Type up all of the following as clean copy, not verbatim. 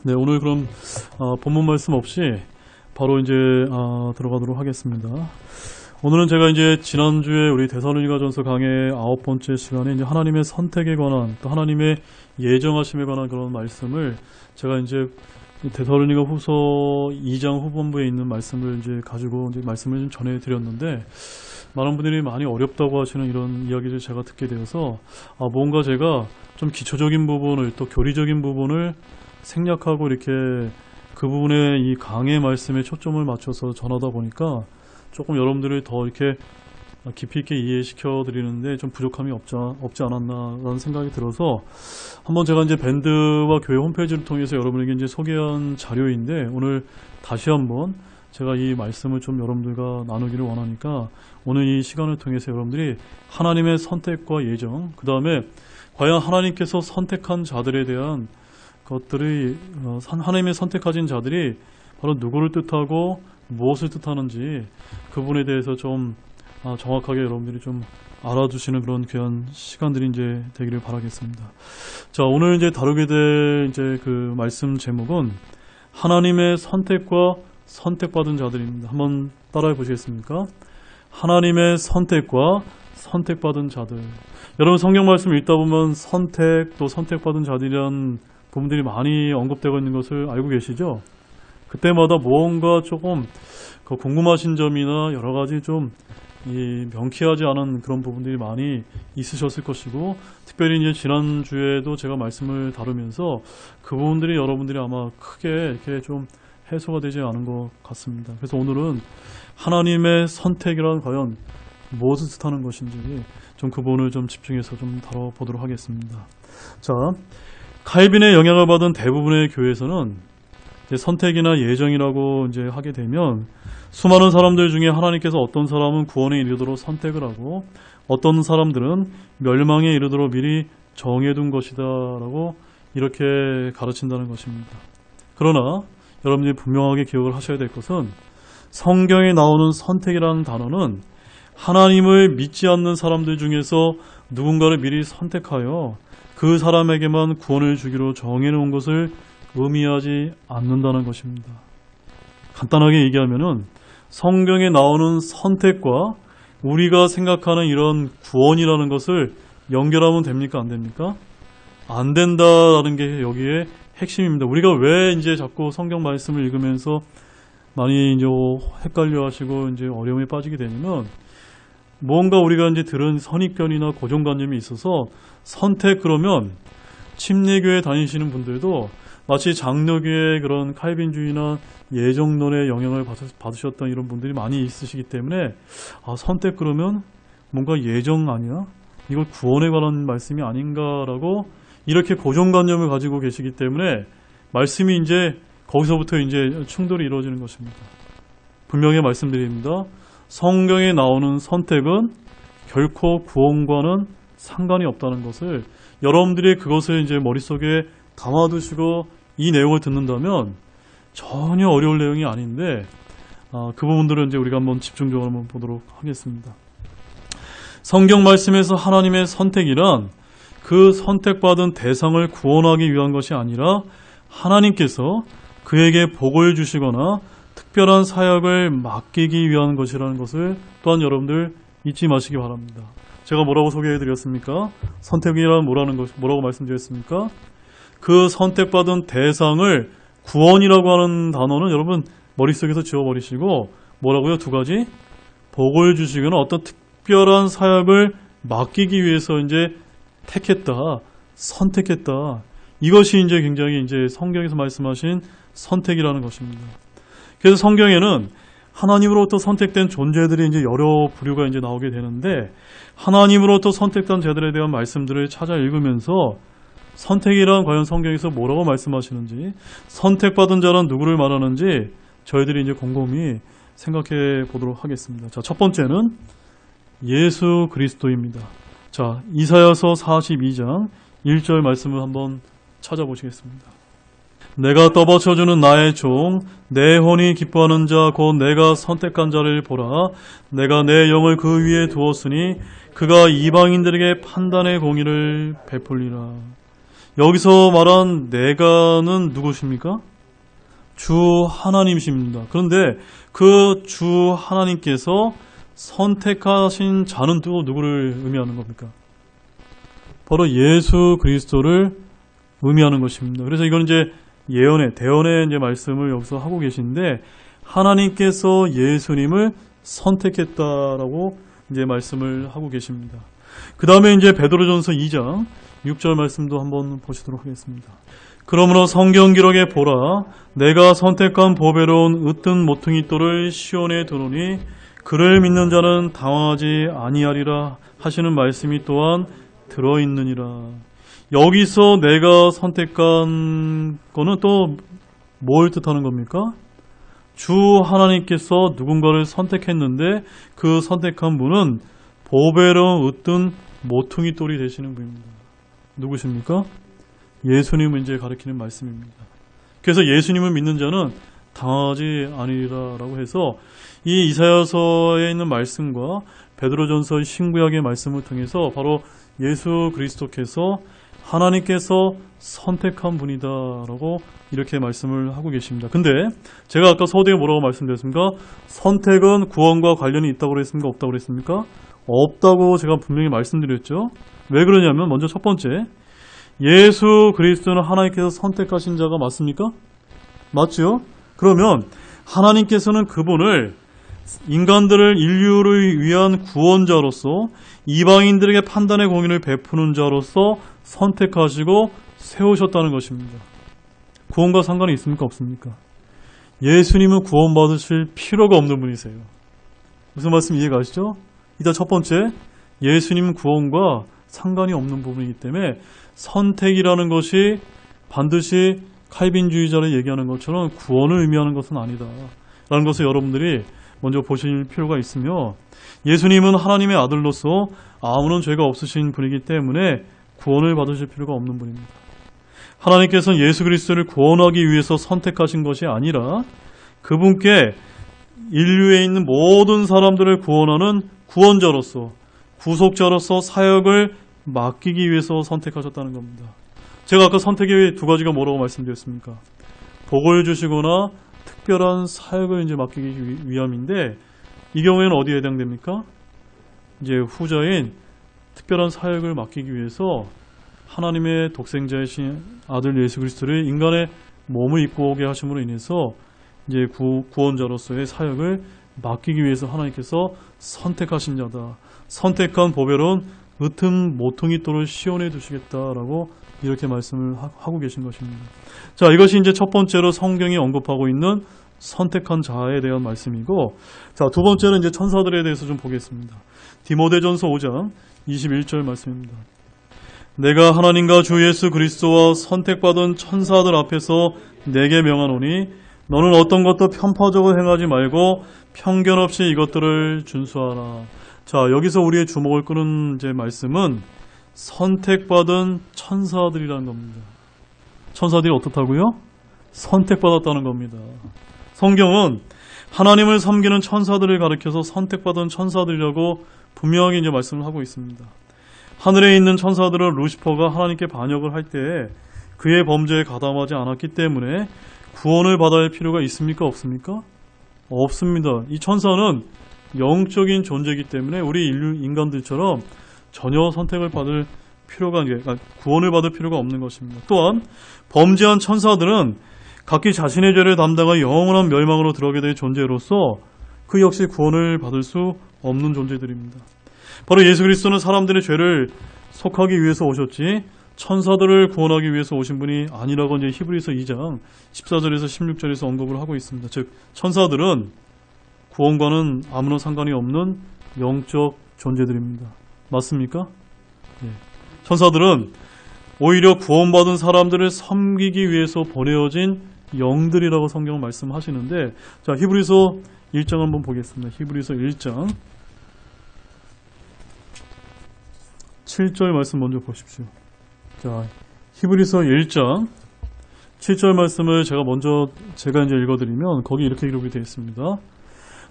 네, 오늘 그럼 본문 말씀 없이 바로 이제 들어가도록 하겠습니다. 오늘은 제가 이제 지난주에 우리 데살로니가전서 강의 9번째 시간에 이제 하나님의 선택에 관한 또 하나님의 예정하심에 관한 그런 말씀을 제가 이제 데살로니가 후서 2장 후반부에 있는 말씀을 이제 가지고 이제 말씀을 좀 전해드렸는데, 많은 분들이 많이 어렵다고 하시는 이런 이야기를 제가 듣게 되어서 뭔가 제가 좀 기초적인 부분을 또 교리적인 부분을 생략하고 이렇게 그 부분에 이 강의 말씀에 초점을 맞춰서 전하다 보니까 조금 여러분들을 더 이렇게 깊이 있게 이해시켜 드리는데 좀 부족함이 없지 않았나라는 생각이 들어서 한번 제가 이제 밴드와 교회 홈페이지를 통해서 여러분에게 이제 소개한 자료인데, 오늘 다시 한번 제가 이 말씀을 좀 여러분들과 나누기를 원하니까 오늘 이 시간을 통해서 여러분들이 하나님의 선택과 예정, 그 다음에 과연 하나님께서 선택한 자들에 대한 것들이 하나님의 선택하신 자들이 바로 누구를 뜻하고 무엇을 뜻하는지 그 부분에 대해서 좀 정확하게 여러분들이 좀 알아두시는 그런 귀한 시간들이 이제 되기를 바라겠습니다. 자, 오늘 이제 다루게 될 이제 그 말씀 제목은 하나님의 선택과 선택받은 자들입니다. 한번 따라해 보시겠습니까? 하나님의 선택과 선택받은 자들. 여러분 성경 말씀 읽다 보면 선택 또 선택받은 자들이란 부분들이 많이 언급되고 있는 것을 알고 계시죠? 그때마다 뭔가 조금 궁금하신 점이나 여러 가지 좀 명쾌하지 않은 그런 부분들이 많이 있으셨을 것이고, 특별히 이제 지난주에도 제가 말씀을 다루면서 그 부분들이 여러분들이 아마 크게 이렇게 좀 해소가 되지 않은 것 같습니다. 그래서 오늘은 하나님의 선택이란 과연 무엇을 뜻하는 것인지 좀 그 부분을 좀 집중해서 좀 다뤄보도록 하겠습니다. 자, 칼빈의 영향을 받은 대부분의 교회에서는 이제 선택이나 예정이라고 이제 하게 되면 수많은 사람들 중에 하나님께서 어떤 사람은 구원에 이르도록 선택을 하고 어떤 사람들은 멸망에 이르도록 미리 정해둔 것이다 라고 이렇게 가르친다는 것입니다. 그러나 여러분들이 분명하게 기억을 하셔야 될 것은 성경에 나오는 선택이라는 단어는 하나님을 믿지 않는 사람들 중에서 누군가를 미리 선택하여 그 사람에게만 구원을 주기로 정해놓은 것을 의미하지 않는다는 것입니다. 간단하게 얘기하면은 성경에 나오는 선택과 우리가 생각하는 이런 구원이라는 것을 연결하면 됩니까? 안 됩니까? 안 된다라는 게 여기에 핵심입니다. 우리가 왜 이제 자꾸 성경 말씀을 읽으면서 많이 이제 헷갈려 하시고 이제 어려움에 빠지게 되냐면, 뭔가 우리가 이제 들은 선입견이나 고정관념이 있어서 선택 그러면 침례교회 다니시는 분들도 마치 장로교의 그런 칼빈주의나 예정론의 영향을 받으셨던 이런 분들이 많이 있으시기 때문에 선택 그러면 뭔가 예정 아니야? 이걸 구원에 관한 말씀이 아닌가라고 이렇게 고정관념을 가지고 계시기 때문에 말씀이 이제 거기서부터 이제 충돌이 이루어지는 것입니다. 분명히 말씀드립니다. 성경에 나오는 선택은 결코 구원과는 상관이 없다는 것을 여러분들이 그것을 이제 머릿속에 담아두시고 이 내용을 듣는다면 전혀 어려울 내용이 아닌데 그 부분들은 이제 우리가 한번 집중적으로 한번 보도록 하겠습니다. 성경 말씀에서 하나님의 선택이란 그 선택받은 대상을 구원하기 위한 것이 아니라 하나님께서 그에게 복을 주시거나 특별한 사역을 맡기기 위한 것이라는 것을 또한 여러분들 잊지 마시기 바랍니다. 제가 뭐라고 소개해드렸습니까? 선택이란 뭐라고 말씀드렸습니까? 그 선택받은 대상을 구원이라고 하는 단어는 여러분 머릿속에서 지워버리시고 뭐라고요? 두 가지? 복을 주시거나 어떤 특별한 사역을 맡기기 위해서 이제 택했다, 선택했다. 이것이 이제 굉장히 이제 성경에서 말씀하신 선택이라는 것입니다. 그래서 성경에는 하나님으로부터 선택된 존재들이 이제 여러 부류가 이제 나오게 되는데, 하나님으로부터 선택된 자들에 대한 말씀들을 찾아 읽으면서 선택이란 과연 성경에서 뭐라고 말씀하시는지, 선택받은 자란 누구를 말하는지 저희들이 이제 곰곰이 생각해 보도록 하겠습니다. 자, 첫 번째는 예수 그리스도입니다. 자, 이사야서 42장 1절 말씀을 한번 찾아보시겠습니다. 내가 떠받쳐주는 나의 종, 내 혼이 기뻐하는 자, 곧 내가 선택한 자를 보라. 내가 내 영을 그 위에 두었으니 그가 이방인들에게 판단의 공의를 베풀리라. 여기서 말한 내가는 누구십니까? 주 하나님이십니다. 그런데 그 주 하나님께서 선택하신 자는 또 누구를 의미하는 겁니까? 바로 예수 그리스도를 의미하는 것입니다. 그래서 이건 이제 대언의 이제 말씀을 여기서 하고 계신데, 하나님께서 예수님을 선택했다라고 이제 말씀을 하고 계십니다. 그 다음에 이제 베드로전서 2장 6절 말씀도 한번 보시도록 하겠습니다. 그러므로 성경 기록에 보라, 내가 선택한 보배로운 으뜸 모퉁이 돌을 시온에 두노니 그를 믿는 자는 당황하지 아니하리라 하시는 말씀이 또한 들어있느니라. 여기서 내가 선택한 거는 또 뭘 뜻하는 겁니까? 주 하나님께서 누군가를 선택했는데 그 선택한 분은 보배로운 으뜸 모퉁이 돌이 되시는 분입니다. 누구십니까? 예수님을 이제 가리키는 말씀입니다. 그래서 예수님을 믿는 자는 당하지 아니리라라고 해서 이 이사야서에 있는 말씀과 베드로전서 신구약의 말씀을 통해서 바로 예수 그리스도께서 하나님께서 선택한 분이다라고 이렇게 말씀을 하고 계십니다. 근데 제가 아까 서두에 뭐라고 말씀드렸습니까? 선택은 구원과 관련이 있다고 그랬습니까? 없다고 그랬습니까? 없다고 제가 분명히 말씀드렸죠. 왜 그러냐면 먼저 첫 번째, 예수 그리스도는 하나님께서 선택하신 자가 맞습니까? 맞죠? 그러면 하나님께서는 그분을 인간들을, 인류를 위한 구원자로서 이방인들에게 판단의 공의를 베푸는 자로서 선택하시고 세우셨다는 것입니다. 구원과 상관이 있습니까? 없습니까? 예수님은 구원받으실 필요가 없는 분이세요. 무슨 말씀 이해가시죠? 일단 첫 번째, 예수님은 구원과 상관이 없는 부분이기 때문에 선택이라는 것이 반드시 칼빈주의자를 얘기하는 것처럼 구원을 의미하는 것은 아니다 라는 것을 여러분들이 먼저 보실 필요가 있으며, 예수님은 하나님의 아들로서 아무런 죄가 없으신 분이기 때문에 구원을 받으실 필요가 없는 분입니다. 하나님께서는 예수 그리스도를 구원하기 위해서 선택하신 것이 아니라 그분께 인류에 있는 모든 사람들을 구원하는 구원자로서, 구속자로서 사역을 맡기기 위해서 선택하셨다는 겁니다. 제가 아까 선택의 두 가지가 뭐라고 말씀드렸습니까? 복을 주시거나 특별한 사역을 이제 맡기기 위함인데, 이 경우에는 어디에 해당됩니까? 이제 후자인 특별한 사역을 맡기기 위해서 하나님의 독생자이신 아들 예수 그리스도를 인간의 몸을 입고 오게 하심으로 인해서 이제 구원자로서의 사역을 맡기기 위해서 하나님께서 선택하신 자다. 선택한 보배로운 으뜸 모퉁이 돌을 시온에 두시겠다라고 이렇게 말씀을 하고 계신 것입니다. 자, 이것이 이제 첫 번째로 성경이 언급하고 있는 선택한 자에 대한 말씀이고, 자, 두 번째는 이제 천사들에 대해서 좀 보겠습니다. 디모데전서 5장 21절 말씀입니다. 내가 하나님과 주 예수 그리스도와 선택받은 천사들 앞에서 내게 명하노니 너는 어떤 것도 편파적으로 행하지 말고 편견 없이 이것들을 준수하라. 자, 여기서 우리의 주목을 끄는 이제 말씀은 선택받은 천사들이라는 겁니다. 천사들이 어떻다고요? 선택받았다는 겁니다. 성경은 하나님을 섬기는 천사들을 가리켜서 선택받은 천사들이라고 분명하게 이제 말씀을 하고 있습니다. 하늘에 있는 천사들은 루시퍼가 하나님께 반역을 할 때 그의 범죄에 가담하지 않았기 때문에 구원을 받아야 할 필요가 있습니까? 없습니까? 없습니다. 이 천사는 영적인 존재이기 때문에 우리 인간들처럼 전혀 선택을 받을 필요가, 그러니까 구원을 받을 필요가 없는 것입니다. 또한 범죄한 천사들은 각기 자신의 죄를 담당하여 영원한 멸망으로 들어가게 될 존재로서 그 역시 구원을 받을 수 없는 존재들입니다. 바로 예수 그리스도는 사람들의 죄를 속하기 위해서 오셨지 천사들을 구원하기 위해서 오신 분이 아니라고 이제 히브리서 2장 14절에서 16절에서 언급을 하고 있습니다. 즉 천사들은 구원과는 아무런 상관이 없는 영적 존재들입니다. 맞습니까? 네. 천사들은 오히려 구원받은 사람들을 섬기기 위해서 보내어진 영들이라고 성경은 말씀하시는데, 자, 히브리서 1장 한번 보겠습니다. 히브리서 1장 7절 말씀 먼저 보십시오. 자, 히브리서 1장 7절 말씀을 제가 이제 읽어드리면 거기 이렇게 기록이 되어 있습니다.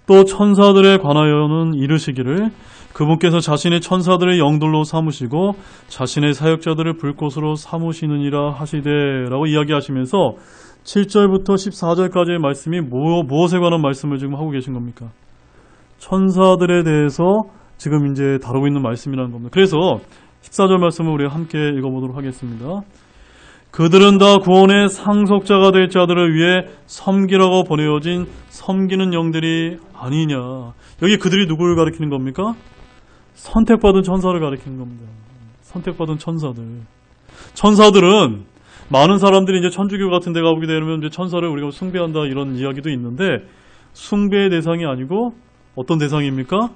또 천사들에 관하여는 이르시기를 그분께서 자신의 천사들의 영들로 삼으시고 자신의 사역자들을 불꽃으로 삼으시느니라 하시되라고 이야기하시면서 7절부터 14절까지의 말씀이 무엇에 관한 말씀을 지금 하고 계신 겁니까? 천사들에 대해서 지금 이제 다루고 있는 말씀이라는 겁니다. 그래서 14절 말씀을 우리가 함께 읽어보도록 하겠습니다. 그들은 다 구원의 상속자가 될 자들을 위해 섬기라고 보내어진 섬기는 영들이 아니냐. 여기 그들이 누구를 가리키는 겁니까? 선택받은 천사를 가리키는 겁니다. 선택받은 천사들. 천사들은 많은 사람들이 이제 천주교 같은 데 가보게 되면 이제 천사를 우리가 숭배한다 이런 이야기도 있는데 숭배의 대상이 아니고 어떤 대상입니까?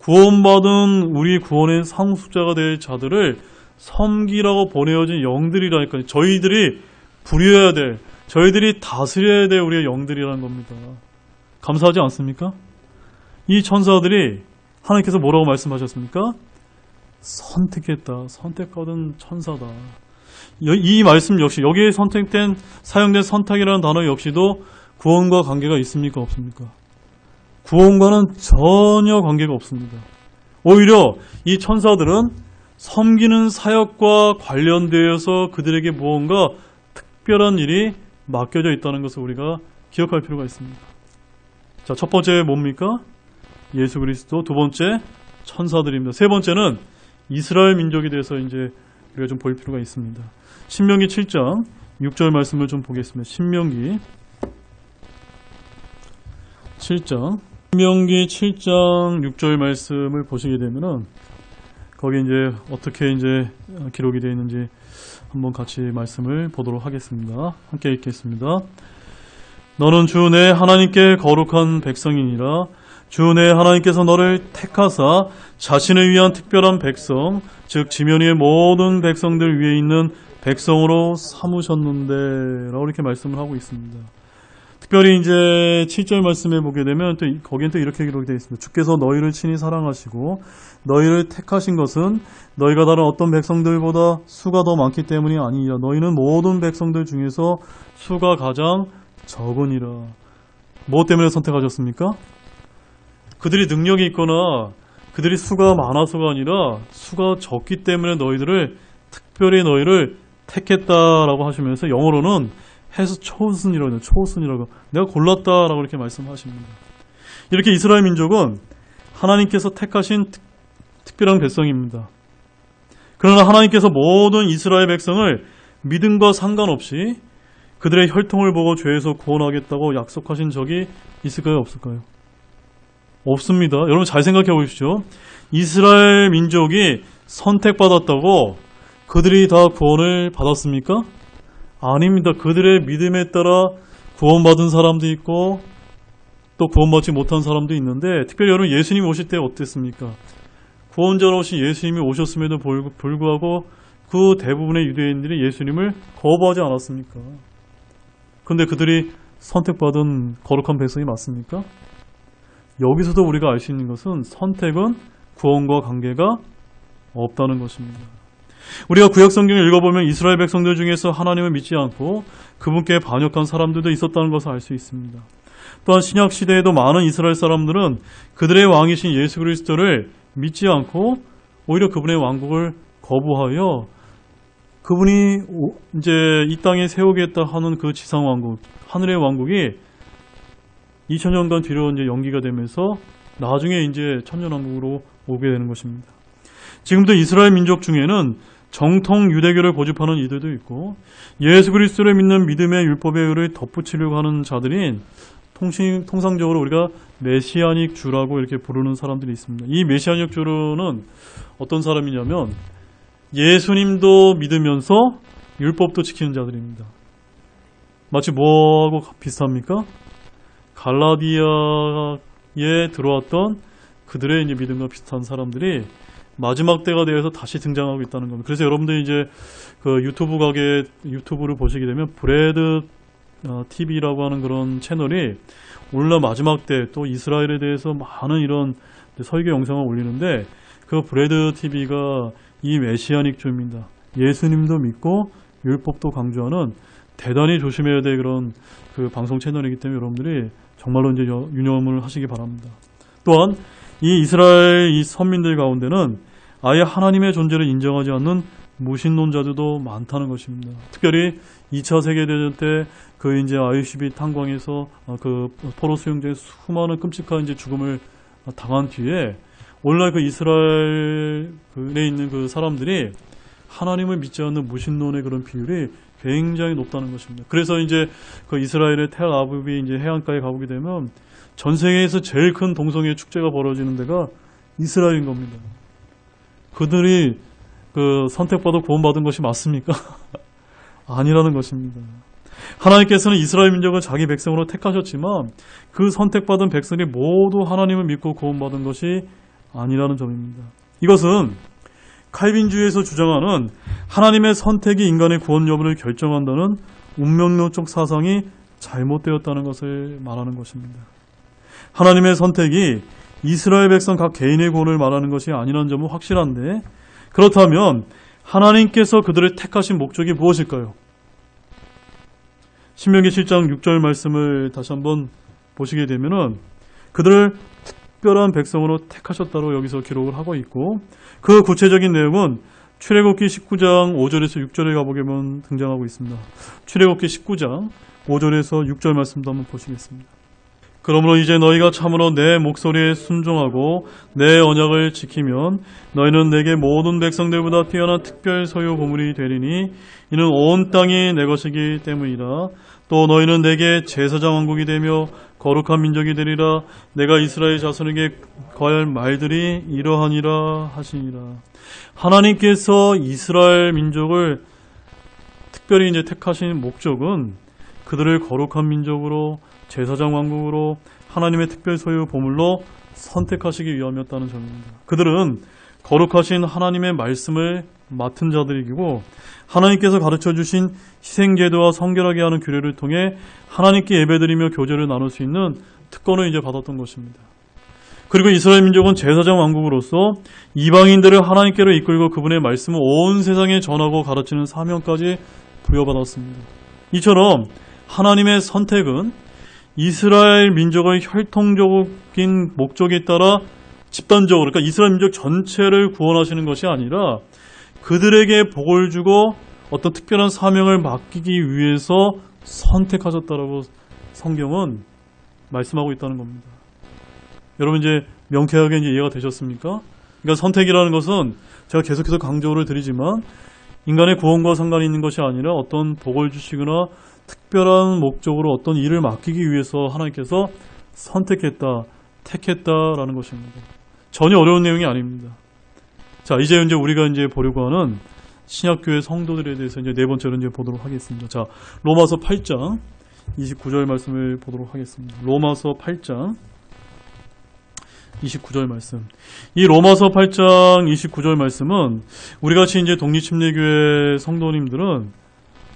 구원받은 우리 구원의 상속자가 될 자들을 섬기라고 보내어진 영들이라니까요. 저희들이 부려야 될, 저희들이 다스려야 될 우리의 영들이라는 겁니다. 감사하지 않습니까? 이 천사들이 하나님께서 뭐라고 말씀하셨습니까? 선택했다. 선택받은 천사다. 이 말씀 역시 여기에 선택된 사용된 선택이라는 단어 역시도 구원과 관계가 있습니까? 없습니까? 구원과는 전혀 관계가 없습니다. 오히려 이 천사들은 섬기는 사역과 관련되어서 그들에게 무언가 특별한 일이 맡겨져 있다는 것을 우리가 기억할 필요가 있습니다. 자, 첫 번째 뭡니까? 예수 그리스도. 두 번째 천사들입니다. 세 번째는 이스라엘 민족에 대해서 이제 우리가 좀 볼 필요가 있습니다. 신명기 7장 6절 말씀을 좀 보겠습니다. 신명기 7장 6절 말씀을 보시게 되면은 거기 이제 어떻게 이제 기록이 되어 있는지 한번 같이 말씀을 보도록 하겠습니다. 함께 읽겠습니다. 너는 주 내 하나님께 거룩한 백성이니라. 주 내 하나님께서 너를 택하사 자신을 위한 특별한 백성, 즉 지면 위의 모든 백성들 위에 있는 백성으로 삼으셨는데 라고 이렇게 말씀을 하고 있습니다. 특별히 이제 7절 말씀에 보게 되면 또 거기엔 또 이렇게 기록이 되어 있습니다. 주께서 너희를 친히 사랑하시고 너희를 택하신 것은 너희가 다른 어떤 백성들보다 수가 더 많기 때문이 아니니라. 너희는 모든 백성들 중에서 수가 가장 적으니라. 무엇 때문에 선택하셨습니까? 그들이 능력이 있거나 그들이 수가 많아서가 아니라 수가 적기 때문에 특별히 너희를 택했다라고 하시면서 영어로는 has chosen이라고 해요. chosen이라고. 내가 골랐다라고 이렇게 말씀하십니다. 이렇게 이스라엘 민족은 하나님께서 택하신 특별한 백성입니다. 그러나 하나님께서 모든 이스라엘 백성을 믿음과 상관없이 그들의 혈통을 보고 죄에서 구원하겠다고 약속하신 적이 있을까요? 없을까요? 없습니다. 여러분 잘 생각해 보십시오. 이스라엘 민족이 선택받았다고 그들이 다 구원을 받았습니까? 아닙니다. 그들의 믿음에 따라 구원받은 사람도 있고 또 구원받지 못한 사람도 있는데 특별히 여러분 예수님이 오실 때 어땠습니까? 구원자로 오신 예수님이 오셨음에도 불구하고 그 대부분의 유대인들이 예수님을 거부하지 않았습니까? 그런데 그들이 선택받은 거룩한 백성이 맞습니까? 여기서도 우리가 알 수 있는 것은 선택은 구원과 관계가 없다는 것입니다. 우리가 구약 성경을 읽어보면 이스라엘 백성들 중에서 하나님을 믿지 않고 그분께 반역한 사람들도 있었다는 것을 알 수 있습니다. 또한 신약 시대에도 많은 이스라엘 사람들은 그들의 왕이신 예수 그리스도를 믿지 않고 오히려 그분의 왕국을 거부하여 그분이 이제 이 땅에 세우겠다 하는 그 지상 왕국, 하늘의 왕국이 2000년간 뒤로 이제 연기가 되면서 나중에 이제 천년왕국으로 오게 되는 것입니다. 지금도 이스라엘 민족 중에는 정통 유대교를 고집하는 이들도 있고 예수 그리스도를 믿는 믿음의 율법의 의를 덧붙이려고 하는 자들인 통상적으로 우리가 메시아닉 주라고 이렇게 부르는 사람들이 있습니다. 이 메시아닉 주는 어떤 사람이냐면 예수님도 믿으면서 율법도 지키는 자들입니다. 마치 뭐하고 비슷합니까? 갈라디아에 들어왔던 그들의 이제 믿음과 비슷한 사람들이 마지막 때가 되어서 다시 등장하고 있다는 겁니다. 그래서 여러분들이 이제 그 유튜브를 보시게 되면 브레드 TV라고 하는 그런 채널이 오늘날 마지막 때 또 이스라엘에 대해서 많은 이런 설교 영상을 올리는데 그 브레드 TV가 이 메시아닉 주입니다. 예수님도 믿고 율법도 강조하는 대단히 조심해야 될 그런 그 방송 채널이기 때문에 여러분들이 정말로 이제 유념을 하시기 바랍니다. 또한 이 이스라엘 이 선민들 가운데는 아예 하나님의 존재를 인정하지 않는 무신론자들도 많다는 것입니다. 특별히 2차 세계대전 때 그 이제 ICB 탄광에서 그 포로 수용자의 수많은 끔찍한 이제 죽음을 당한 뒤에 오늘날 그 이스라엘에 있는 그 사람들이 하나님을 믿지 않는 무신론의 그런 비율이 굉장히 높다는 것입니다. 그래서 이제 그 이스라엘의 텔아비브 이제 해안가에 가보게 되면 전 세계에서 제일 큰 동성애 축제가 벌어지는 데가 이스라엘인 겁니다. 그들이 그 선택받아 구원받은 것이 맞습니까? 아니라는 것입니다. 하나님께서는 이스라엘 민족을 자기 백성으로 택하셨지만 그 선택받은 백성이 모두 하나님을 믿고 구원받은 것이 아니라는 점입니다. 이것은 칼빈주의에서 주장하는 하나님의 선택이 인간의 구원 여부를 결정한다는 운명론적 사상이 잘못되었다는 것을 말하는 것입니다. 하나님의 선택이 이스라엘 백성 각 개인의 구원을 말하는 것이 아니라는 점은 확실한데, 그렇다면 하나님께서 그들을 택하신 목적이 무엇일까요? 신명기 7장 6절 말씀을 다시 한번 보시게 되면은 그들을 특별한 백성으로 택하셨다고 여기서 기록을 하고 있고, 그 구체적인 내용은 출애굽기 19장 5절에서 6절에 가보게 되면 등장하고 있습니다. 출애굽기 19장 5절에서 6절 말씀도 한번 보시겠습니다. 그러므로 이제 너희가 참으로 내 목소리에 순종하고 내 언약을 지키면 너희는 내게 모든 백성들보다 뛰어난 특별 소유 보물이 되리니 이는 온 땅이 내 것이기 때문이라. 또 너희는 내게 제사장 왕국이 되며 거룩한 민족이 되리라. 내가 이스라엘 자손에게 거할 말들이 이러하니라 하시니라. 하나님께서 이스라엘 민족을 특별히 이제 택하신 목적은 그들을 거룩한 민족으로, 제사장 왕국으로, 하나님의 특별 소유 보물로 선택하시기 위함이었다는 점입니다. 그들은 거룩하신 하나님의 말씀을 맡은 자들이고, 하나님께서 가르쳐주신 희생제도와 성결하게 하는 규례를 통해 하나님께 예배드리며 교제를 나눌 수 있는 특권을 이제 받았던 것입니다. 그리고 이스라엘 민족은 제사장 왕국으로서 이방인들을 하나님께로 이끌고 그분의 말씀을 온 세상에 전하고 가르치는 사명까지 부여받았습니다. 이처럼 하나님의 선택은 이스라엘 민족의 혈통적인 목적에 따라 집단적으로, 그러니까 이스라엘 민족 전체를 구원하시는 것이 아니라 그들에게 복을 주고 어떤 특별한 사명을 맡기기 위해서 선택하셨다라고 성경은 말씀하고 있다는 겁니다. 여러분 이제 명쾌하게 이제 이해가 되셨습니까? 그러니까 선택이라는 것은 제가 계속해서 강조를 드리지만 인간의 구원과 상관이 있는 것이 아니라 어떤 복을 주시거나 특별한 목적으로 어떤 일을 맡기기 위해서 하나님께서 선택했다, 택했다라는 것입니다. 전혀 어려운 내용이 아닙니다. 자, 이제 우리가 이제 보려고 하는 신약교회 성도들에 대해서 이제 네 번째로 이제 보도록 하겠습니다. 자, 로마서 8장 29절 말씀을 보도록 하겠습니다. 로마서 8장 29절 말씀. 이 로마서 8장 29절 말씀은 우리 같이 이제 독립침례교회 성도님들은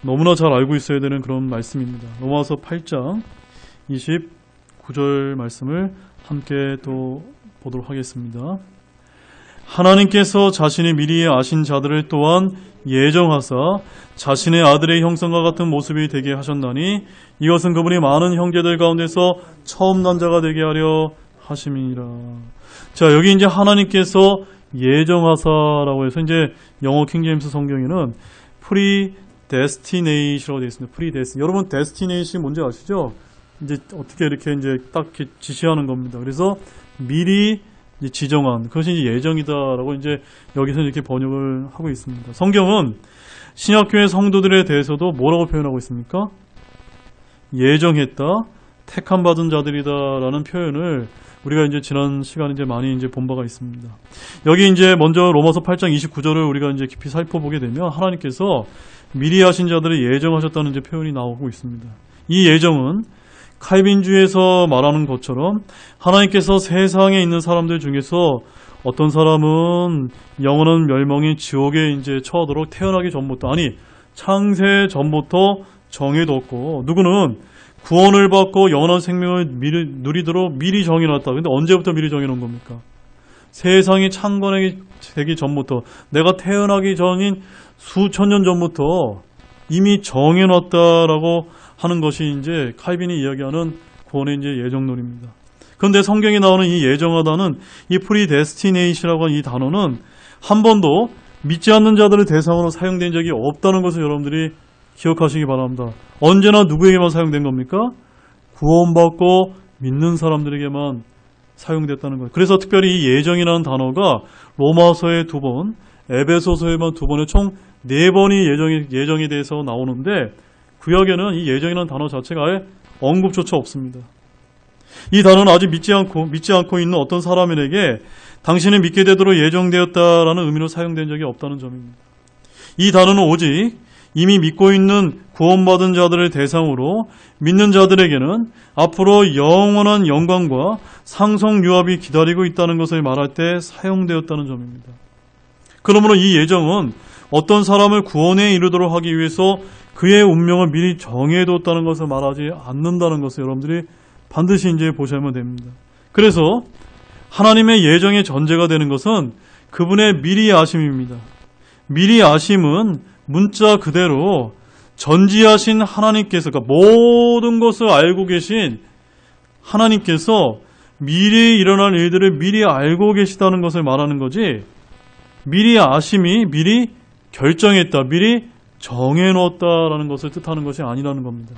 너무나 잘 알고 있어야 되는 그런 말씀입니다. 로마서 8장 29절 말씀을 함께 또 보도록 하겠습니다. 하나님께서 자신이 미리 아신 자들을 또한 예정하사 자신의 아들의 형상과 같은 모습이 되게 하셨나니 이것은 그분이 많은 형제들 가운데서 처음 난 자가 되게 하려 하심이니라. 자, 여기 이제 하나님께서 예정하사라고 해서 이제 영어 킹제임스 성경에는 predestination이라고 되어 있습니다. predestination. 여러분 destination 뭔지 아시죠? 이제 어떻게 이렇게 이제 딱 지시하는 겁니다. 그래서 미리 이제 지정한, 그것이 이제 예정이다라고 이제 여기서 이렇게 번역을 하고 있습니다. 성경은 신약교회 성도들에 대해서도 뭐라고 표현하고 있습니까? 예정했다, 택함 받은 자들이다라는 표현을 우리가 이제 지난 시간에 이제 많이 이제 본 바가 있습니다. 여기 이제 먼저 로마서 8장 29절을 우리가 이제 깊이 살펴보게 되면 하나님께서 미리 하신 자들을 예정하셨다는 이제 표현이 나오고 있습니다. 이 예정은 칼빈주의에서 말하는 것처럼 하나님께서 세상에 있는 사람들 중에서 어떤 사람은 영원한 멸망의 지옥에 이제 처하도록 태어나기 전부터, 아니 창세 전부터 정해뒀고, 누구는 구원을 받고 영원한 생명을 누리도록 미리 정해놨다. 근데 언제부터 미리 정해놓은 겁니까? 세상이 창건하기 되기 전부터, 내가 태어나기 전인 수천 년 전부터 이미 정해놨다라고 하는 것이 이제 칼빈이 이야기하는 구원의 이제 예정론입니다. 그런데 성경에 나오는 이 예정하다는 이 predestination이라고 하는 이 단어는 한 번도 믿지 않는 자들을 대상으로 사용된 적이 없다는 것을 여러분들이 기억하시기 바랍니다. 언제나 누구에게만 사용된 겁니까? 구원받고 믿는 사람들에게만 사용됐다는 거예요. 그래서 특별히 이 예정이라는 단어가 로마서에 2번, 에베소서에만 2번에 총 4번이 예정에 대해서 나오는데 구약에는 이 예정이라는 단어 자체가 아예 언급조차 없습니다. 이 단어는 아직 믿지 않고 있는 어떤 사람에게 당신이 믿게 되도록 예정되었다라는 의미로 사용된 적이 없다는 점입니다. 이 단어는 오직 이미 믿고 있는 구원받은 자들을 대상으로 믿는 자들에게는 앞으로 영원한 영광과 상속 유업이 기다리고 있다는 것을 말할 때 사용되었다는 점입니다. 그러므로 이 예정은 어떤 사람을 구원에 이르도록 하기 위해서 그의 운명을 미리 정해뒀다는 것을 말하지 않는다는 것을 여러분들이 반드시 이제 보셔야만 됩니다. 그래서 하나님의 예정의 전제가 되는 것은 그분의 미리 아심입니다. 미리 아심은 문자 그대로 전지하신 하나님께서, 그러니까 모든 것을 알고 계신 하나님께서 미리 일어날 일들을 미리 알고 계시다는 것을 말하는 거지, 미리 아심이 미리 결정했다, 미리 정해놓았다라는 것을 뜻하는 것이 아니라는 겁니다.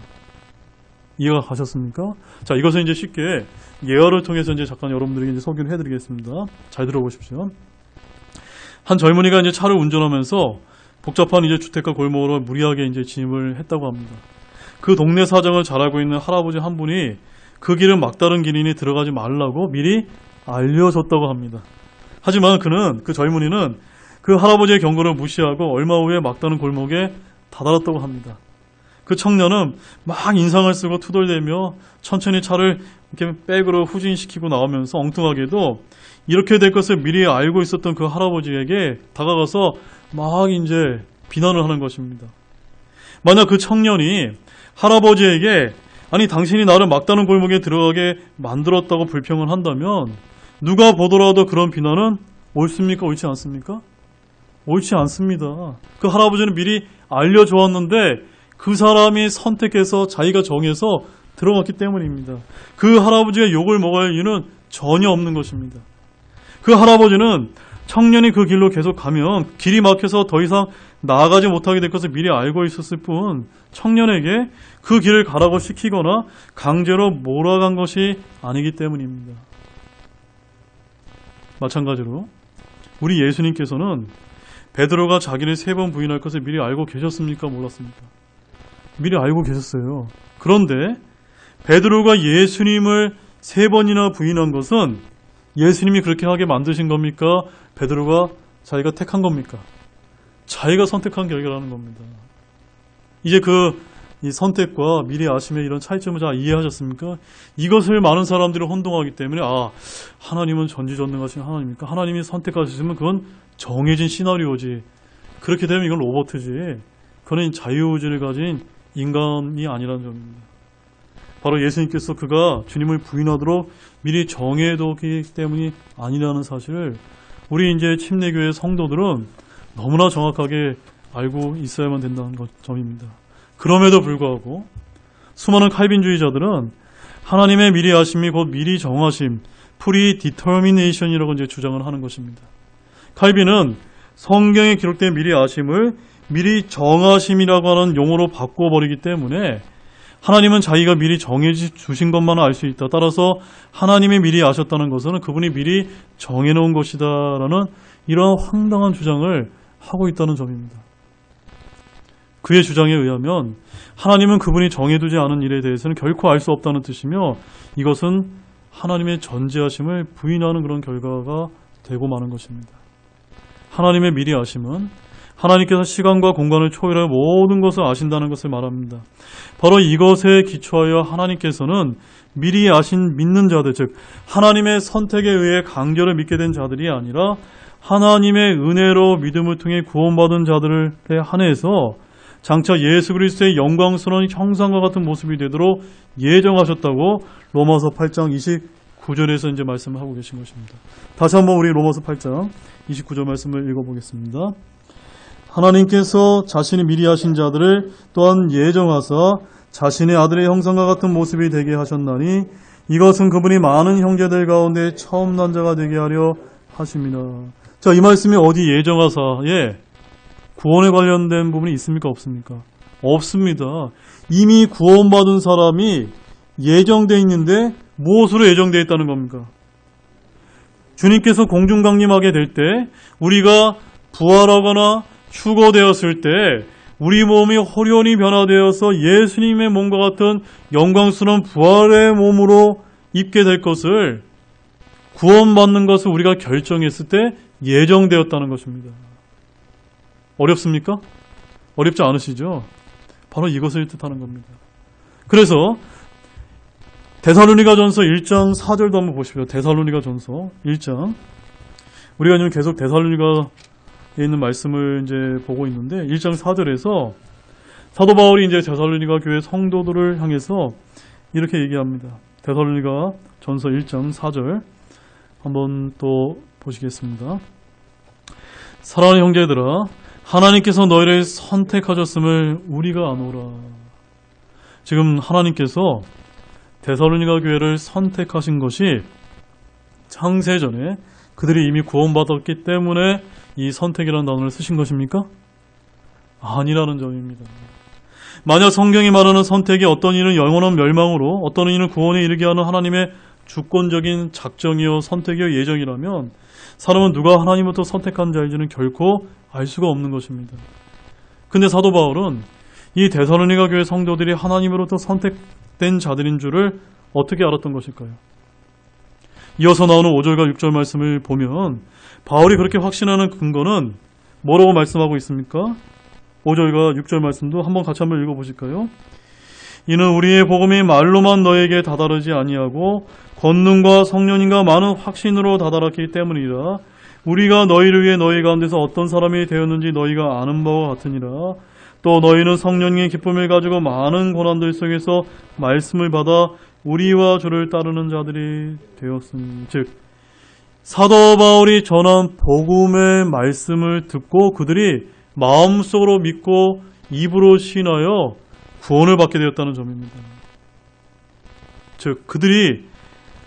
이해가 가셨습니까? 자, 이것을 이제 쉽게 예화를 통해서 이제 잠깐 여러분들에게 이제 소개를 해드리겠습니다. 잘 들어보십시오. 한 젊은이가 이제 차를 운전하면서 복잡한 이제 주택가 골목으로 무리하게 이제 진입을 했다고 합니다. 그 동네 사정을 잘 알고 있는 할아버지 한 분이 그 길은 막다른 길이니 들어가지 말라고 미리 알려줬다고 합니다. 하지만 그 젊은이는 그 할아버지의 경고를 무시하고 얼마 후에 막다른 골목에 다다랐다고 합니다. 그 청년은 막 인상을 쓰고 투덜대며 천천히 차를 이렇게 백으로 후진시키고 나오면서 엉뚱하게도 이렇게 될 것을 미리 알고 있었던 그 할아버지에게 다가가서 막 이제 비난을 하는 것입니다. 만약 그 청년이 할아버지에게 아니 당신이 나를 막다른 골목에 들어가게 만들었다고 불평을 한다면 누가 보더라도 그런 비난은 옳습니까? 옳지 않습니까? 옳지 않습니다. 그 할아버지는 미리 알려주었는데 그 사람이 선택해서 자기가 정해서 들어갔기 때문입니다. 그 할아버지가 욕을 먹을 이유는 전혀 없는 것입니다. 그 할아버지는 청년이 그 길로 계속 가면 길이 막혀서 더 이상 나아가지 못하게 될 것을 미리 알고 있었을 뿐 청년에게 그 길을 가라고 시키거나 강제로 몰아간 것이 아니기 때문입니다. 마찬가지로 우리 예수님께서는 베드로가 자기를 3번 부인할 것을 미리 알고 계셨습니까? 몰랐습니까? 미리 알고 계셨어요. 그런데 베드로가 예수님을 3번이나 부인한 것은 예수님이 그렇게 하게 만드신 겁니까? 베드로가 자기가 택한 겁니까? 자기가 선택한 결과라는 겁니다. 이제 이 선택과 미리 아심의 이런 차이점을 잘 이해하셨습니까? 이것을 많은 사람들이 혼동하기 때문에 하나님은 전지전능하신 하나님입니까? 하나님이 선택하시면 그건 정해진 시나리오지. 그렇게 되면 이건 로버트지. 그는 자유의지를 가진 인간이 아니라는 점입니다. 바로 예수님께서 그가 주님을 부인하도록 미리 정해뒀기 때문이 아니라는 사실을 우리 이제 침례교회 성도들은 너무나 정확하게 알고 있어야만 된다는 점입니다. 그럼에도 불구하고 수많은 칼빈주의자들은 하나님의 미리 아심이 곧 미리 정하심, predetermination이라고 이제 주장을 하는 것입니다. 칼빈은 성경에 기록된 미리 아심을 미리 정하심이라고 하는 용어로 바꿔버리기 때문에 하나님은 자기가 미리 정해 주신 것만 알 수 있다. 따라서 하나님이 미리 아셨다는 것은 그분이 미리 정해놓은 것이다라는 이런 황당한 주장을 하고 있다는 점입니다. 그의 주장에 의하면 하나님은 그분이 정해두지 않은 일에 대해서는 결코 알 수 없다는 뜻이며 이것은 하나님의 전지하심을 부인하는 그런 결과가 되고 마는 것입니다. 하나님의 미리 아심은 하나님께서 시간과 공간을 초월해 모든 것을 아신다는 것을 말합니다. 바로 이것에 기초하여 하나님께서는 미리 아신 믿는 자들, 즉 하나님의 선택에 의해 강제로 믿게 된 자들이 아니라 하나님의 은혜로 믿음을 통해 구원받은 자들에 한해서 장차 예수 그리스도의 영광스러운 형상과 같은 모습이 되도록 예정하셨다고 로마서 8장 29절에서 이제 말씀을 하고 계신 것입니다. 다시 한번 우리 로마서 8장 29절 말씀을 읽어보겠습니다. 하나님께서 자신이 미리 하신 자들을 또한 예정하사 자신의 아들의 형상과 같은 모습이 되게 하셨나니 이것은 그분이 많은 형제들 가운데 처음 난 자가 되게 하려 하십니다. 자, 이 말씀이 어디 예정하사에 구원에 관련된 부분이 있습니까? 없습니까? 없습니다. 이미 구원받은 사람이 예정되어 있는데 무엇으로 예정되어 있다는 겁니까? 주님께서 공중 강림하게 될 때 우리가 부활하거나 휴거되었을 때 우리 몸이 호련히 변화되어서 예수님의 몸과 같은 영광스러운 부활의 몸으로 입게 될 것을 구원받는 것을 우리가 결정했을 때 예정되었다는 것입니다. 어렵습니까? 어렵지 않으시죠? 바로 이것을 뜻하는 겁니다. 그래서 데살로니가전서 1장 4절도 한번 보십시오. 데살로니가전서 1장. 우리가 지금 계속 데살로니가에 있는 말씀을 이제 보고 있는데 1장 4절에서 사도 바울이 이제 데살로니가 교회 성도들을 향해서 이렇게 얘기합니다. 데살로니가 전서 1장 4절 한번 또 보시겠습니다. 사랑하는 형제들아, 하나님께서 너희를 선택하셨음을 우리가 아노라. 지금 하나님께서 데살로니가 교회를 선택하신 것이 창세전에 그들이 이미 구원받았기 때문에 이 선택이라는 단어를 쓰신 것입니까? 아니라는 점입니다. 만약 성경이 말하는 선택이 어떤 이는 영원한 멸망으로 어떤 이는 구원에 이르게 하는 하나님의 주권적인 작정이요 선택이요 예정이라면 사람은 누가 하나님부터 선택한 자인지는 결코 알 수가 없는 것입니다. 근데 사도 바울은 이 데살로니가 교회 성도들이 하나님으로부터 선택된 자들인 줄을 어떻게 알았던 것일까요? 이어서 나오는 5절과 6절 말씀을 보면 바울이 그렇게 확신하는 근거는 뭐라고 말씀하고 있습니까? 5절과 6절 말씀도 같이 한번 읽어보실까요? 이는 우리의 복음이 말로만 너에게 다다르지 아니하고 권능과 성령님과 많은 확신으로 다다랐기 때문이라. 우리가 너희를 위해 너희 가운데서 어떤 사람이 되었는지 너희가 아는 바와 같으니라. 또 너희는 성령의 기쁨을 가지고 많은 고난들 속에서 말씀을 받아 우리와 주를 따르는 자들이 되었으니. 즉 사도 바울이 전한 복음의 말씀을 듣고 그들이 마음속으로 믿고 입으로 신하여 구원을 받게 되었다는 점입니다. 즉 그들이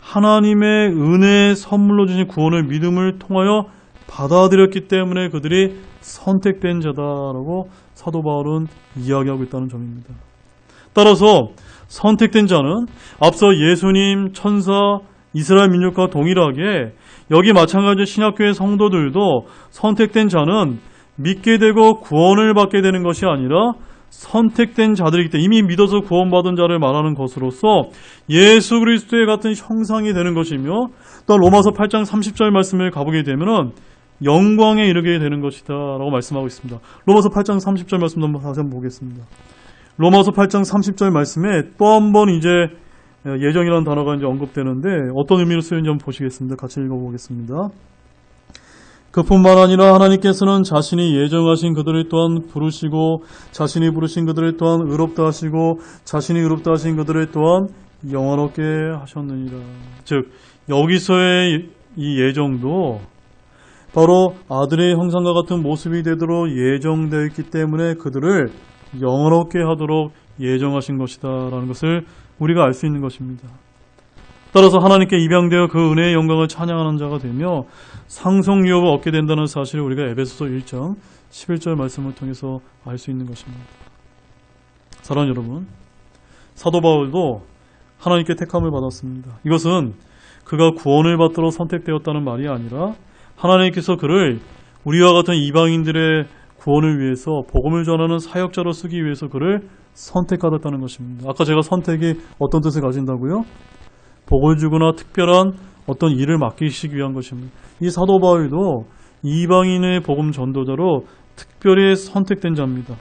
하나님의 은혜의 선물로 주신 구원을 믿음을 통하여 받아들였기 때문에 그들이 선택된 자다라고 사도 바울은 이야기하고 있다는 점입니다. 따라서 선택된 자는 앞서 예수님, 천사, 이스라엘 민족과 동일하게 여기 마찬가지 신약교회 성도들도 선택된 자는 믿게 되고 구원을 받게 되는 것이 아니라 선택된 자들이기 때문에 이미 믿어서 구원받은 자를 말하는 것으로서 예수 그리스도의 같은 형상이 되는 것이며 또 로마서 8장 30절 말씀을 가보게 되면 영광에 이르게 되는 것이다 라고 말씀하고 있습니다. 로마서 8장 30절 말씀도 다시 한번 보겠습니다. 로마서 8장 30절 말씀에 또 한 번 이제 예정이라는 단어가 이제 언급되는데 어떤 의미로 쓰였는지 한번 보시겠습니다. 같이 읽어보겠습니다. 그뿐만 아니라 하나님께서는 자신이 예정하신 그들을 또한 부르시고 자신이 부르신 그들을 또한 의롭다 하시고 자신이 의롭다 하신 그들을 또한 영원롭게 하셨느니라. 즉 여기서의 이 예정도 바로 아들의 형상과 같은 모습이 되도록 예정되어 있기 때문에 그들을 영원롭게 하도록 예정하신 것이다 라는 것을 우리가 알 수 있는 것입니다. 따라서 하나님께 입양되어 그 은혜의 영광을 찬양하는 자가 되며 상속유업을 얻게 된다는 사실을 우리가 에베소서 1장 11절 말씀을 통해서 알 수 있는 것입니다. 사랑하는 여러분, 사도 바울도 하나님께 택함을 받았습니다. 이것은 그가 구원을 받도록 선택되었다는 말이 아니라 하나님께서 그를 우리와 같은 이방인들의 구원을 위해서 복음을 전하는 사역자로 쓰기 위해서 그를 선택하였다는 것입니다. 아까 제가 선택이 어떤 뜻을 가진다고요? 복을 주거나 특별한 어떤 일을 맡기시기 위한 것입니다. 이 사도 바울도 이방인의 복음 전도자로 특별히 선택된 자입니다.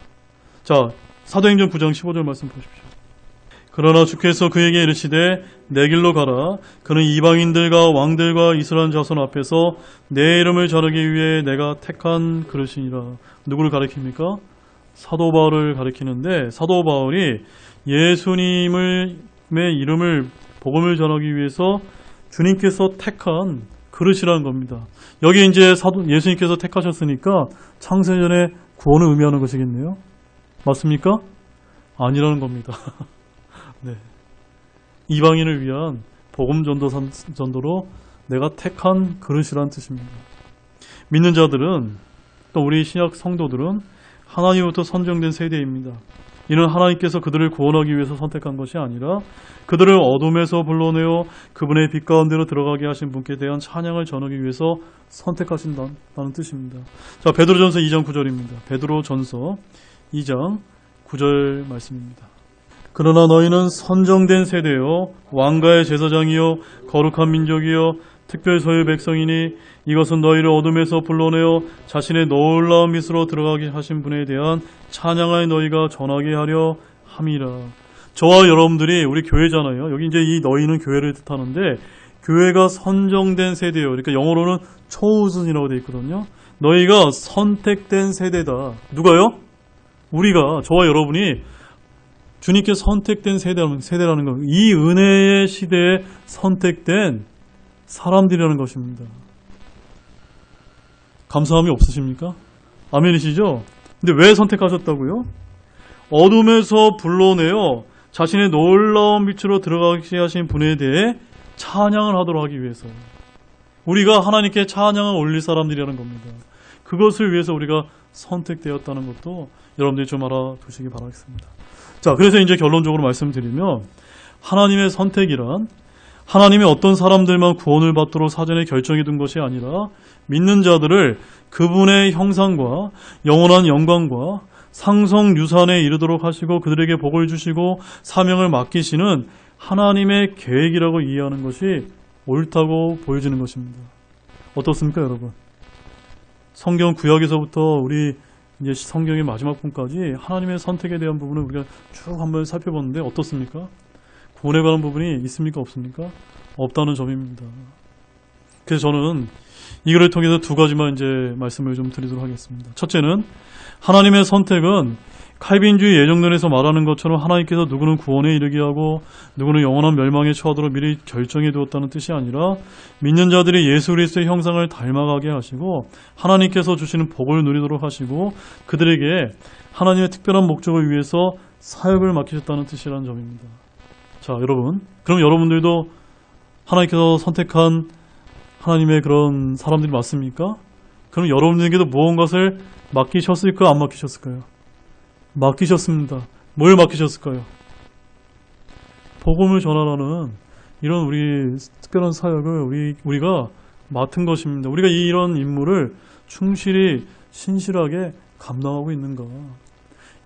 자, 사도행전 9장 15절 말씀 보십시오. 그러나 주께서 그에게 이르시되 내 길로 가라. 그는 이방인들과 왕들과 이스라엘 자손 앞에서 내 이름을 자르기 위해 내가 택한 그릇이니라. 누구를 가리킵니까? 사도 바울을 가리키는데 사도 바울이 예수님의 이름을 복음을 전하기 위해서 주님께서 택한 그릇이라는 겁니다. 여기 이제 예수님께서 택하셨으니까 창세전에 구원을 의미하는 것이겠네요. 맞습니까? 아니라는 겁니다. 네. 이방인을 위한 복음 전도로 내가 택한 그릇이라는 뜻입니다. 믿는 자들은, 또 우리 신약 성도들은 하나님으로부터 선정된 세대입니다. 이는 하나님께서 그들을 구원하기 위해서 선택한 것이 아니라 그들을 어둠에서 불러내어 그분의 빛 가운데로 들어가게 하신 분께 대한 찬양을 전하기 위해서 선택하신다는 뜻입니다. 자, 베드로전서 2장 9절입니다. 베드로전서 2장 9절 말씀입니다. 그러나 너희는 선정된 세대요 왕가의 제사장이요 거룩한 민족이요 특별 소유 백성이니 이것은 너희를 어둠에서 불러내어 자신의 놀라운 빛으로 들어가게 하신 분에 대한 찬양을 너희가 전하게 하려 함이라. 저와 여러분들이 우리 교회잖아요. 여기 이제 이 너희는 교회를 뜻하는데 교회가 선정된 세대예요. 그러니까 영어로는 chosen이라고 되어 있거든요. 너희가 선택된 세대다. 누가요? 우리가, 저와 여러분이 주님께 선택된 세대라는 것. 이 은혜의 시대에 선택된 사람들이라는 것입니다. 감사함이 없으십니까? 아멘이시죠? 근데 왜 선택하셨다고요? 어둠에서 불러내어 자신의 놀라운 빛으로 들어가게 하신 분에 대해 찬양을 하도록 하기 위해서. 우리가 하나님께 찬양을 올릴 사람들이라는 겁니다. 그것을 위해서 우리가 선택되었다는 것도 여러분들이 좀 알아두시기 바라겠습니다. 자, 그래서 이제 결론적으로 말씀드리면 하나님의 선택이란 하나님이 어떤 사람들만 구원을 받도록 사전에 결정해 둔 것이 아니라 믿는 자들을 그분의 형상과 영원한 영광과 상성 유산에 이르도록 하시고 그들에게 복을 주시고 사명을 맡기시는 하나님의 계획이라고 이해하는 것이 옳다고 보여지는 것입니다. 어떻습니까, 여러분? 성경 구약에서부터 우리 이제 성경의 마지막 부분까지 하나님의 선택에 대한 부분을 우리가 쭉 한번 살펴봤는데 어떻습니까? 구원에 관한 부분이 있습니까? 없습니까? 없다는 점입니다. 그래서 저는 이거를 통해서 두 가지만 이제 말씀을 좀 드리도록 하겠습니다. 첫째는 하나님의 선택은 칼빈주의 예정론에서 말하는 것처럼 하나님께서 누구는 구원에 이르게 하고 누구는 영원한 멸망에 처하도록 미리 결정해 두었다는 뜻이 아니라 믿는 자들이 예수 그리스도의 형상을 닮아가게 하시고 하나님께서 주시는 복을 누리도록 하시고 그들에게 하나님의 특별한 목적을 위해서 사역을 맡기셨다는 뜻이라는 점입니다. 자, 여러분, 그럼 여러분들도 하나님께서 선택한 하나님의 그런 사람들이 맞습니까? 그럼 여러분들에게도 무언가를 맡기셨을까요? 안 맡기셨을까요? 맡기셨습니다. 뭘 맡기셨을까요? 복음을 전하라는 이런 우리 특별한 사역을 우리가 맡은 것입니다. 우리가 이런 임무를 충실히 신실하게 감당하고 있는가.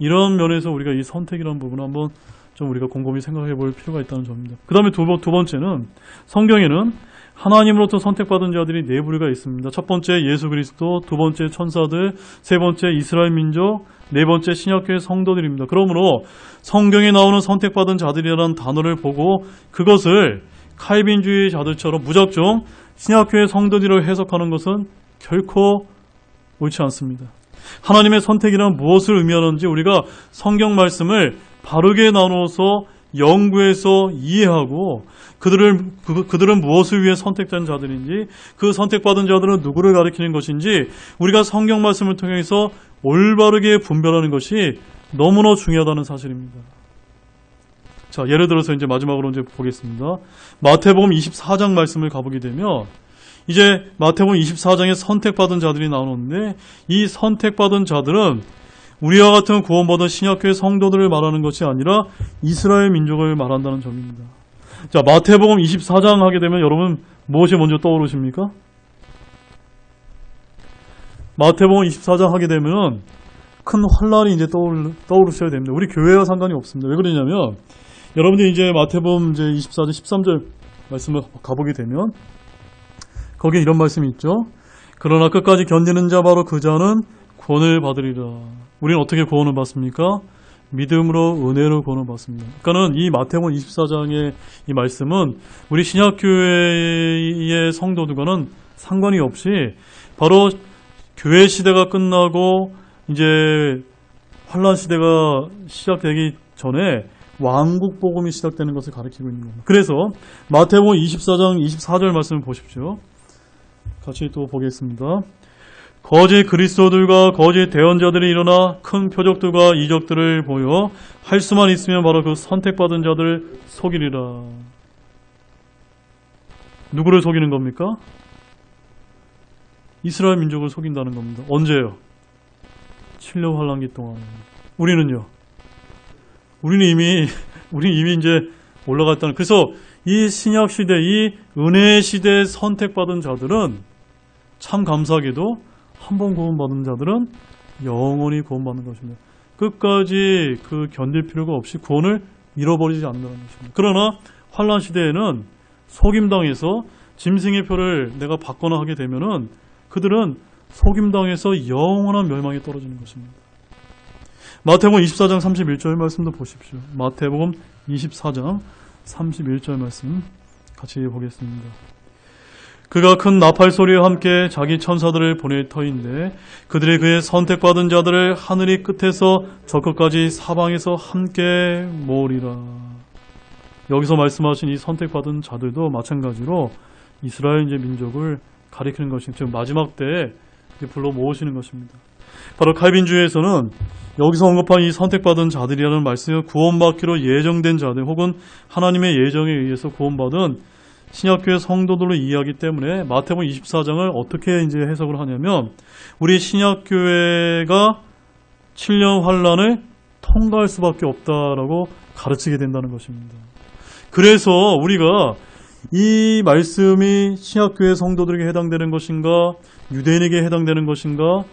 이런 면에서 우리가 이 선택이라는 부분을 한번 좀 우리가 곰곰이 생각해 볼 필요가 있다는 점입니다. 그 다음에 두 번째는 성경에는 하나님으로부터 선택받은 자들이 네 부류가 있습니다. 첫 번째 예수 그리스도, 두 번째 천사들, 세 번째 이스라엘 민족, 네 번째 신약교회 성도들입니다. 그러므로 성경에 나오는 선택받은 자들이라는 단어를 보고 그것을 칼빈주의 자들처럼 무작정 신약교회 성도들이라고 해석하는 것은 결코 옳지 않습니다. 하나님의 선택이란 무엇을 의미하는지 우리가 성경 말씀을 바르게 나누어서 연구해서 이해하고 그들은 무엇을 위해 선택된 자들인지 그 선택받은 자들은 누구를 가리키는 것인지 우리가 성경 말씀을 통해서 올바르게 분별하는 것이 너무나 중요하다는 사실입니다. 자, 예를 들어서 이제 마지막으로 이제 보겠습니다. 마태복음 24장 말씀을 가보게 되면 이제 마태복음 24장에 선택받은 자들이 나오는데 이 선택받은 자들은 우리와 같은 구원받은 신약교회 성도들을 말하는 것이 아니라 이스라엘 민족을 말한다는 점입니다. 자, 마태복음 24장 하게 되면 여러분 무엇이 먼저 떠오르십니까? 마태복음 24장 하게 되면 큰 환란이 이제 떠오르셔야 됩니다. 우리 교회와 상관이 없습니다. 왜 그러냐면 여러분들이 이제 마태복음 이제 24장 13절 말씀을 가보게 되면 거기에 이런 말씀이 있죠. 그러나 끝까지 견디는 자 바로 그 자는 구원을 받으리라. 우리는 어떻게 구원을 받습니까? 믿음으로 은혜로 구원을 받습니다. 그러니까는 이 마태복음 24장의 이 말씀은 우리 신약교회의 성도들과는 상관이 없이 바로 교회 시대가 끝나고 이제 환란 시대가 시작되기 전에 왕국 복음이 시작되는 것을 가리키고 있는 겁니다. 그래서 마태복음 24장 24절 말씀을 보십시오. 같이 또 보겠습니다. 거짓 그리스도들과 거짓 대언자들이 일어나 큰 표적들과 이적들을 보여 할 수만 있으면 바로 그 선택받은 자들을 속이리라. 누구를 속이는 겁니까? 이스라엘 민족을 속인다는 겁니다. 언제요? 7년 환란기 동안. 우리는요? 우리는 이미 이제 올라갔다는. 그래서 이 신약 시대, 이 은혜 시대에 선택받은 자들은 참 감사하게도 한 번 구원받은 자들은 영원히 구원받는 것입니다. 끝까지 그 견딜 필요가 없이 구원을 잃어버리지 않는다는 것입니다. 그러나 환란 시대에는 속임당해서 짐승의 표를 내가 받거나 하게 되면은 그들은 속임당해서 영원한 멸망에 떨어지는 것입니다. 마태복음 24장 31절 말씀도 보십시오. 마태복음 24장 31절 말씀 같이 보겠습니다. 그가 큰 나팔 소리와 함께 자기 천사들을 보낼 터인데 그들이 그의 선택받은 자들을 하늘이 끝에서 저 끝까지 사방에서 함께 모으리라. 여기서 말씀하신 이 선택받은 자들도 마찬가지로 이스라엘 이제 민족을 가리키는 것입니다. 즉 마지막 때에 불러 모으시는 것입니다. 바로 칼빈주의에서는 여기서 언급한 이 선택받은 자들이라는 말씀은 구원받기로 예정된 자들 혹은 하나님의 예정에 의해서 구원받은 신약교회 성도들로 이해하기 때문에 마태복음 24장을 어떻게 이제 해석을 하냐면 우리 신약교회가 7년 환란을 통과할 수밖에 없다라고 가르치게 된다는 것입니다. 그래서 우리가 이 말씀이 신약교회 성도들에게 해당되는 것인가, 유대인에게 해당되는 것인가,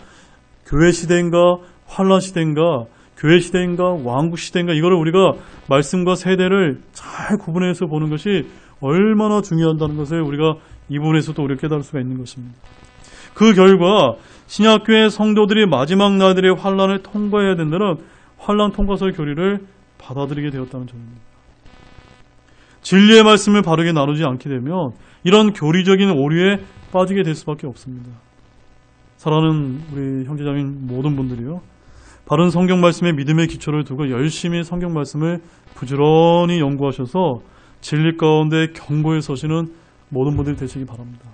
교회 시대인가, 환란 시대인가, 교회 시대인가, 왕국 시대인가, 이거를 우리가 말씀과 세대를 잘 구분해서 보는 것이 얼마나 중요하다는 것을 우리가 이 부분에서도 우리가 깨달을 수가 있는 것입니다. 그 결과 신약교회 성도들이 마지막 날들의 환란을 통과해야 된다는 환란 통과서의 교리를 받아들이게 되었다는 점입니다. 진리의 말씀을 바르게 나누지 않게 되면 이런 교리적인 오류에 빠지게 될 수밖에 없습니다. 사랑하는 우리 형제자매인 모든 분들이요, 바른 성경 말씀의 믿음의 기초를 두고 열심히 성경 말씀을 부지런히 연구하셔서 진리 가운데 경고에 서시는 모든 분들이 되시기 바랍니다.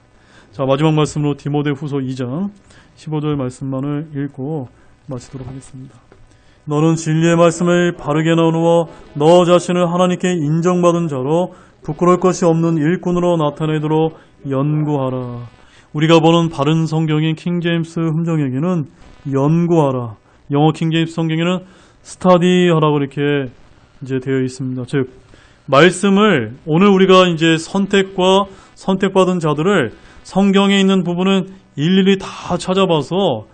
자, 마지막 말씀으로 디모데후서 2장 15절 말씀만을 읽고 마치도록 하겠습니다. 너는 진리의 말씀을 바르게 나누어 너 자신을 하나님께 인정받은 자로 부끄러울 것이 없는 일꾼으로 나타내도록 연구하라. 우리가 보는 바른 성경인 킹제임스 흠정에게는 연구하라, 영어 킹제임스 성경에는 스타디하라고 이렇게 이제 되어 있습니다. 즉 말씀을 오늘 우리가 이제 선택과 선택받은 자들을 성경에 있는 부분은 일일이 다 찾아봐서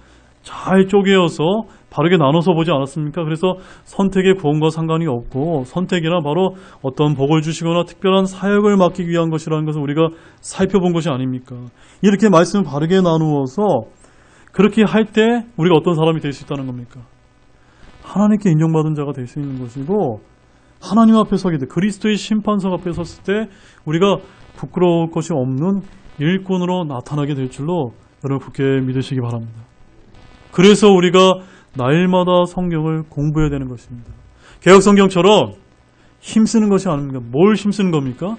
잘 쪼개어서 바르게 나눠서 보지 않았습니까? 그래서 선택의 구원과 상관이 없고 선택이란 바로 어떤 복을 주시거나 특별한 사역을 맡기기 위한 것이라는 것을 우리가 살펴본 것이 아닙니까? 이렇게 말씀을 바르게 나누어서 그렇게 할 때 우리가 어떤 사람이 될 수 있다는 겁니까? 하나님께 인정받은 자가 될 수 있는 것이고 하나님 앞에 서게 돼 그리스도의 심판석 앞에 섰을 때 우리가 부끄러울 것이 없는 일꾼으로 나타나게 될 줄로 여러분 굳게 믿으시기 바랍니다. 그래서 우리가 날마다 성경을 공부해야 되는 것입니다. 개혁성경처럼 힘쓰는 것이 아닙니까? 뭘 힘쓰는 겁니까?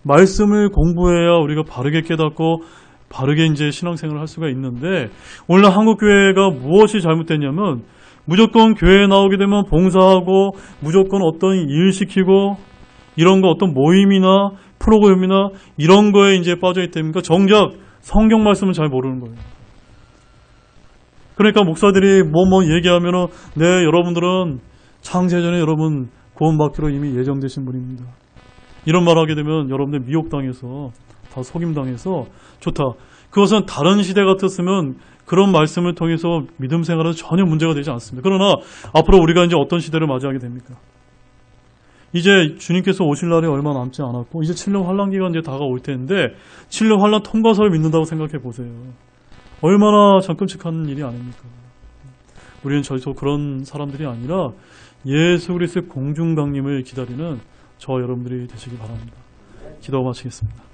말씀을 공부해야 우리가 바르게 깨닫고 바르게 이제 신앙생활을 할 수가 있는데 오늘 한국교회가 무엇이 잘못됐냐면 무조건 교회에 나오게 되면 봉사하고 무조건 어떤 일 시키고 이런 거 어떤 모임이나 프로그램이나 이런 거에 이제 빠져 있다니까 정작 성경 말씀은 잘 모르는 거예요. 그러니까 목사들이 뭐 얘기하면은 네, 여러분들은 창세전에 여러분 구원받기로 이미 예정되신 분입니다. 이런 말 하게 되면 여러분들 미혹당해서 다 속임당해서 좋다. 그것은 다른 시대 같았으면 그런 말씀을 통해서 믿음 생활은 전혀 문제가 되지 않습니다. 그러나 앞으로 우리가 이제 어떤 시대를 맞이하게 됩니까? 이제 주님께서 오실 날이 얼마 남지 않았고 이제 7년 환란기가 이제 다가올 텐데 7년 환란 통과서를 믿는다고 생각해 보세요. 얼마나 참 끔찍한 일이 아닙니까? 우리는 절대 그런 사람들이 아니라 예수 그리스도의 공중강림을 기다리는 저와 여러분들이 되시기 바랍니다. 기도 마치겠습니다.